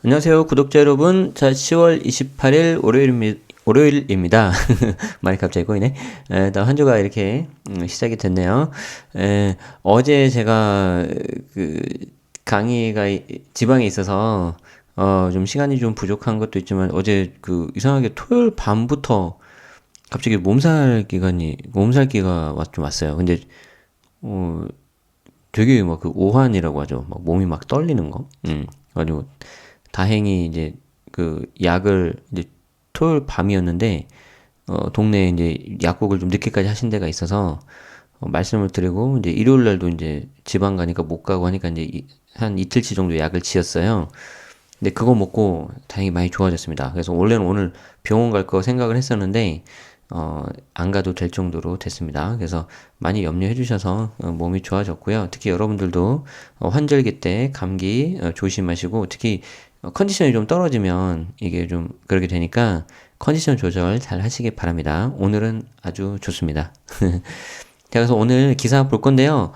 안녕하세요, 구독자 여러분. 자, 10월 28일 월요일입니다. 말이 갑자기 꼬이네. 한 주가 이렇게 시작이 됐네요. 어제 제가 그 강의가 지방에 있어서 좀 시간이 좀 부족한 것도 있지만 어제 이상하게 토요일 밤부터 갑자기 몸살기가 좀 왔어요. 근데 어, 되게 막 오한이라고 하죠. 막 몸이 막 떨리는 거. 가지고 다행히 이제 약을 이제 토요일 밤이었는데 동네에 이제 약국을 좀 늦게까지 하신 데가 있어서 말씀을 드리고 이제 일요일 날도 이제 지방 가니까 못 가고 하니까 이제 한 이틀치 정도 약을 지었어요. 근데 그거 먹고 다행히 많이 좋아졌습니다. 그래서 원래는 오늘 병원 갈 거 생각을 했었는데 안 가도 될 정도로 됐습니다. 그래서 많이 염려해 주셔서 몸이 좋아졌고요. 특히 여러분들도 환절기 때 감기 조심하시고 특히 컨디션이 좀 떨어지면 이게 좀 그렇게 되니까 컨디션 조절 잘 하시기 바랍니다. 오늘은 아주 좋습니다. 자, 그래서 오늘 기사 볼 건데요.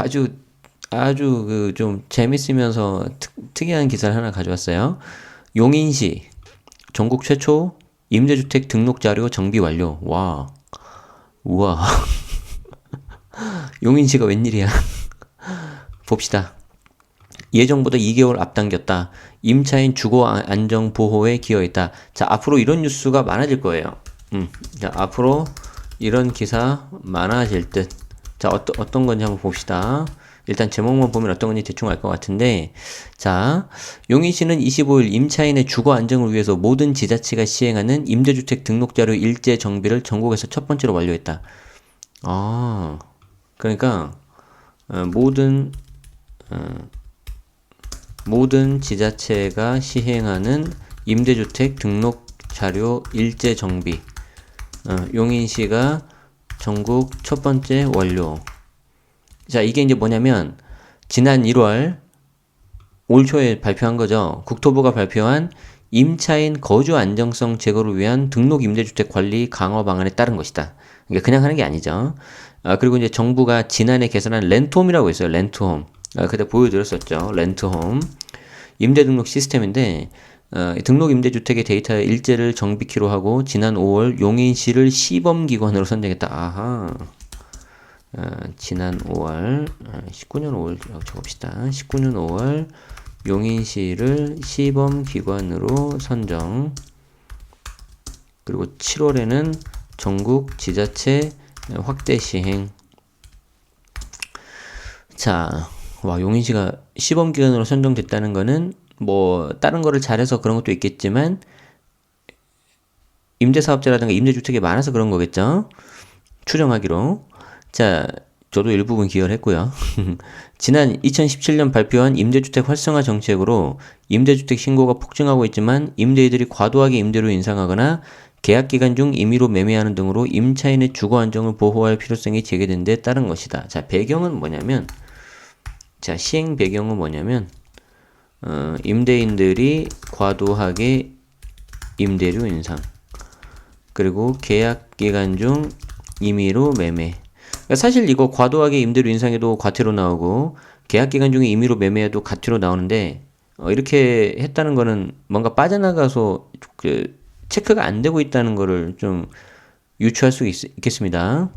아주 좀 재밌으면서 특이한 기사를 하나 가져왔어요. 용인시 전국 최초 임대주택 등록 자료 정비 완료. 와, 우와. 용인시가 웬일이야. 봅시다. 예정보다 2개월 앞당겼다. 임차인 주거 안정 보호에 기여했다. 자, 앞으로 이런 뉴스가 많아질 거예요. 자, 앞으로 이런 기사 많아질 듯. 자, 어떤 건지 한번 봅시다. 일단 제목만 보면 어떤 건지 대충 알 것 같은데, 자, 용인시는 25일 임차인의 주거 안정을 위해서 모든 지자체가 시행하는 임대주택 등록자료 일제 정비를 전국에서 첫 번째로 완료했다. 아, 그러니까 모든 지자체가 시행하는 임대주택 등록 자료 일제 정비. 용인시가 전국 첫 번째 완료. 자, 이게 이제 뭐냐면, 지난 1월, 올 초에 발표한 거죠. 국토부가 발표한 임차인 거주 안정성 제고를 위한 등록 임대주택 관리 강화 방안에 따른 것이다. 그러니까 그냥 하는 게 아니죠. 그리고 이제 정부가 지난해 개선한 렌트홈이라고 있어요. 렌트홈. 그때 보여드렸었죠. 렌트홈. 임대 등록 시스템인데, 등록 임대주택의 데이터 일제를 정비키로 하고, 지난 5월 용인시를 시범기관으로 선정했다. 아하. 지난 5월, 19년 5월 적읍시다. 19년 5월 용인시를 시범기관으로 선정. 그리고 7월에는 전국 지자체 확대 시행. 자, 와, 용인시가 시범기관으로 선정됐다는 거는 뭐 다른 거를 잘해서 그런 것도 있겠지만 임대사업자라든가 임대주택이 많아서 그런 거겠죠. 추정하기로. 자, 저도 일부분 기여를 했고요. 지난 2017년 발표한 임대주택 활성화 정책으로 임대주택 신고가 폭증하고 있지만 임대인들이 과도하게 임대료 인상하거나 계약기간 중 임의로 매매하는 등으로 임차인의 주거 안정을 보호할 필요성이 제기된 데 따른 것이다. 자, 시행 배경은 뭐냐면 임대인들이 과도하게 임대료 인상, 그리고 계약기간 중 임의로 매매. 그러니까 사실 이거 과도하게 임대료 인상해도 과태료 나오고 계약기간 중에 임의로 매매해도 과태료 나오는데 이렇게 했다는 거는 뭔가 빠져나가서 체크가 안 되고 있다는 거를 좀 유추할 수 있겠습니다.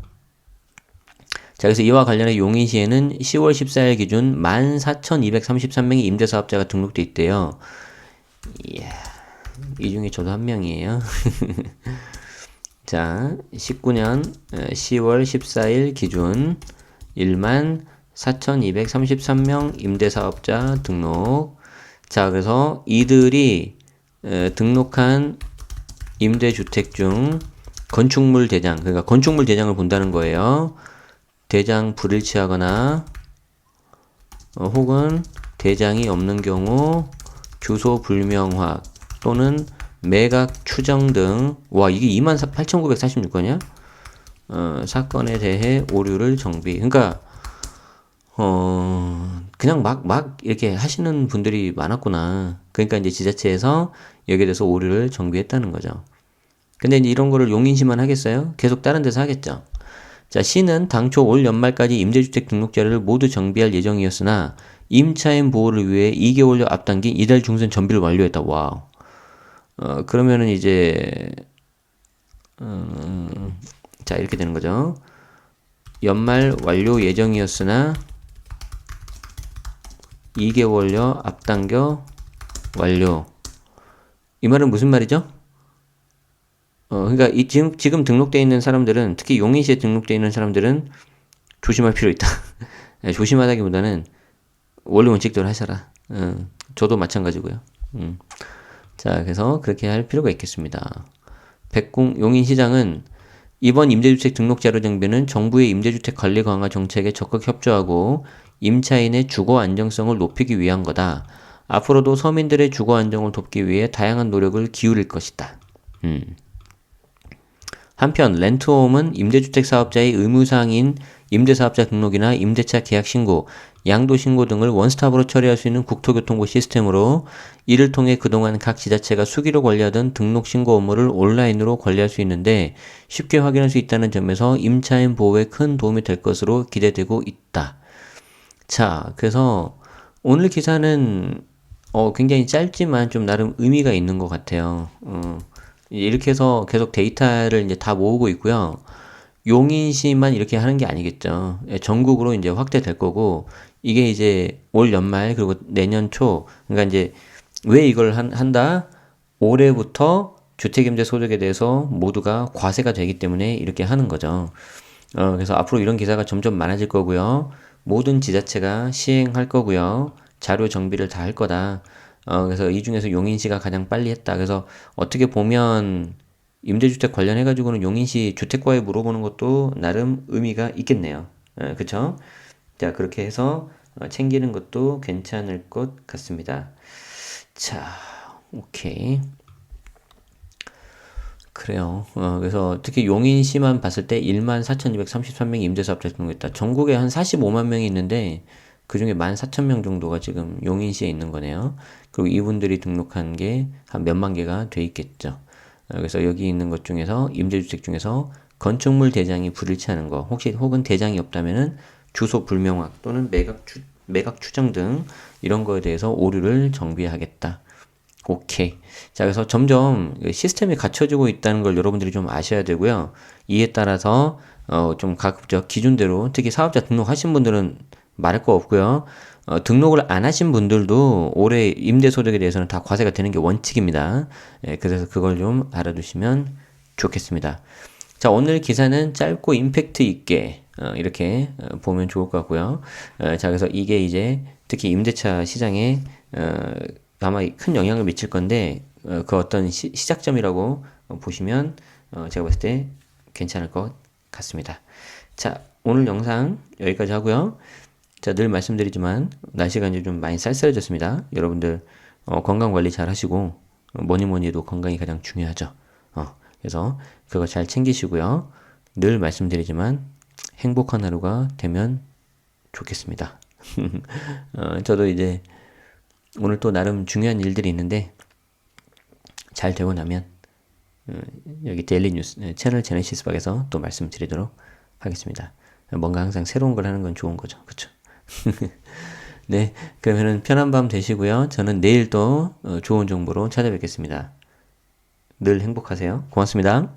자, 그래서 이와 관련해 용인시에는 10월 14일 기준 14,233명의 임대사업자가 등록돼 있대요. 이야, 이 중에 저도 한 명이에요. 자, 19년 10월 14일 기준 14,233명 임대사업자 등록. 자, 그래서 이들이 등록한 임대주택 중 건축물 대장, 그러니까 건축물 대장을 본다는 거예요. 대장 불일치하거나 혹은 대장이 없는 경우 주소 불명확 또는 매각 추정 등. 와, 이게 28,946건이야? 사건에 대해 오류를 정비. 그러니까 그냥 막 이렇게 하시는 분들이 많았구나. 그러니까 이제 지자체에서 여기에 대해서 오류를 정비했다는 거죠. 근데 이제 이런 거를 용인시만 하겠어요? 계속 다른 데서 하겠죠. 자, C는 당초 올 연말까지 임대주택 등록자료를 모두 정비할 예정이었으나 임차인 보호를 위해 2개월여 앞당긴 이달 중순 정비를 완료했다. 와우. 그러면은 이제 자, 이렇게 되는 거죠. 연말 완료 예정이었으나 2개월여 앞당겨 완료. 이 말은 무슨 말이죠? 그러니까 지금 등록되어 있는 사람들은, 특히 용인시에 등록되어 있는 사람들은 조심할 필요 있다. 조심하다기보다는 원래 원칙대로 하셔라. 저도 마찬가지고요. 자, 그래서 그렇게 할 필요가 있겠습니다. 용인시장은 이번 임대주택 등록자료 정비는 정부의 임대주택 관리 강화 정책에 적극 협조하고 임차인의 주거 안정성을 높이기 위한 거다. 앞으로도 서민들의 주거 안정을 돕기 위해 다양한 노력을 기울일 것이다. 한편 렌트홈은 임대주택 사업자의 의무사항인 임대사업자 등록이나 임대차 계약 신고, 양도 신고 등을 원스톱으로 처리할 수 있는 국토교통부 시스템으로 이를 통해 그동안 각 지자체가 수기로 관리하던 등록 신고 업무를 온라인으로 관리할 수 있는데 쉽게 확인할 수 있다는 점에서 임차인 보호에 큰 도움이 될 것으로 기대되고 있다. 자, 그래서 오늘 기사는 굉장히 짧지만 좀 나름 의미가 있는 것 같아요. 이렇게 해서 계속 데이터를 이제 다 모으고 있고요. 용인시만 이렇게 하는 게 아니겠죠. 전국으로 이제 확대될 거고, 이게 이제 올 연말, 그리고 내년 초, 그러니까 이제 왜 이걸 한다? 올해부터 주택임대 소득에 대해서 모두가 과세가 되기 때문에 이렇게 하는 거죠. 그래서 앞으로 이런 기사가 점점 많아질 거고요. 모든 지자체가 시행할 거고요. 자료 정비를 다 할 거다. 그래서 이 중에서 용인시가 가장 빨리 했다. 그래서 어떻게 보면 임대주택 관련해가지고는 용인시 주택과에 물어보는 것도 나름 의미가 있겠네요. 그쵸? 자, 그렇게 해서 챙기는 것도 괜찮을 것 같습니다. 자, 오케이. 그래요. 그래서 특히 용인시만 봤을 때 14,233명이 임대사업자 등록했다. 전국에 한 45만 명이 있는데 그 중에 14,000명 정도가 지금 용인시에 있는 거네요. 그리고 이분들이 등록한 게 한 몇만 개가 돼 있겠죠. 그래서 여기 있는 것 중에서 임대주택 중에서 건축물 대장이 불일치 하는 거, 혹은 대장이 없다면은 주소 불명확 또는 매각 추정 등 이런 거에 대해서 오류를 정비하겠다. 오케이. 자, 그래서 점점 시스템이 갖춰지고 있다는 걸 여러분들이 좀 아셔야 되고요. 이에 따라서 좀 가급적 기준대로, 특히 사업자 등록하신 분들은 말할 거 없고요. 등록을 안 하신 분들도 올해 임대소득에 대해서는 다 과세가 되는 게 원칙입니다. 그래서 그걸 좀 알아두시면 좋겠습니다. 자, 오늘 기사는 짧고 임팩트 있게 이렇게 보면 좋을 것 같고요. 자, 그래서 이게 이제 특히 임대차 시장에 아마 큰 영향을 미칠 건데 그 어떤 시작점이라고 보시면 제가 봤을 때 괜찮을 것 같습니다. 자, 오늘 영상 여기까지 하고요. 자, 늘 말씀드리지만 날씨가 이제 좀 많이 쌀쌀해졌습니다. 여러분들 건강 관리 잘 하시고 뭐니 해도 건강이 가장 중요하죠. 그래서 그거 잘 챙기시고요. 늘 말씀드리지만 행복한 하루가 되면 좋겠습니다. 저도 이제 오늘 또 나름 중요한 일들이 있는데 잘 되고 나면 여기 데일리 뉴스 채널 제네시스 박에서 또 말씀드리도록 하겠습니다. 뭔가 항상 새로운 걸 하는 건 좋은 거죠. 그쵸? 네, 그러면은 편한 밤 되시고요. 저는 내일 또 좋은 정보로 찾아뵙겠습니다. 늘 행복하세요. 고맙습니다.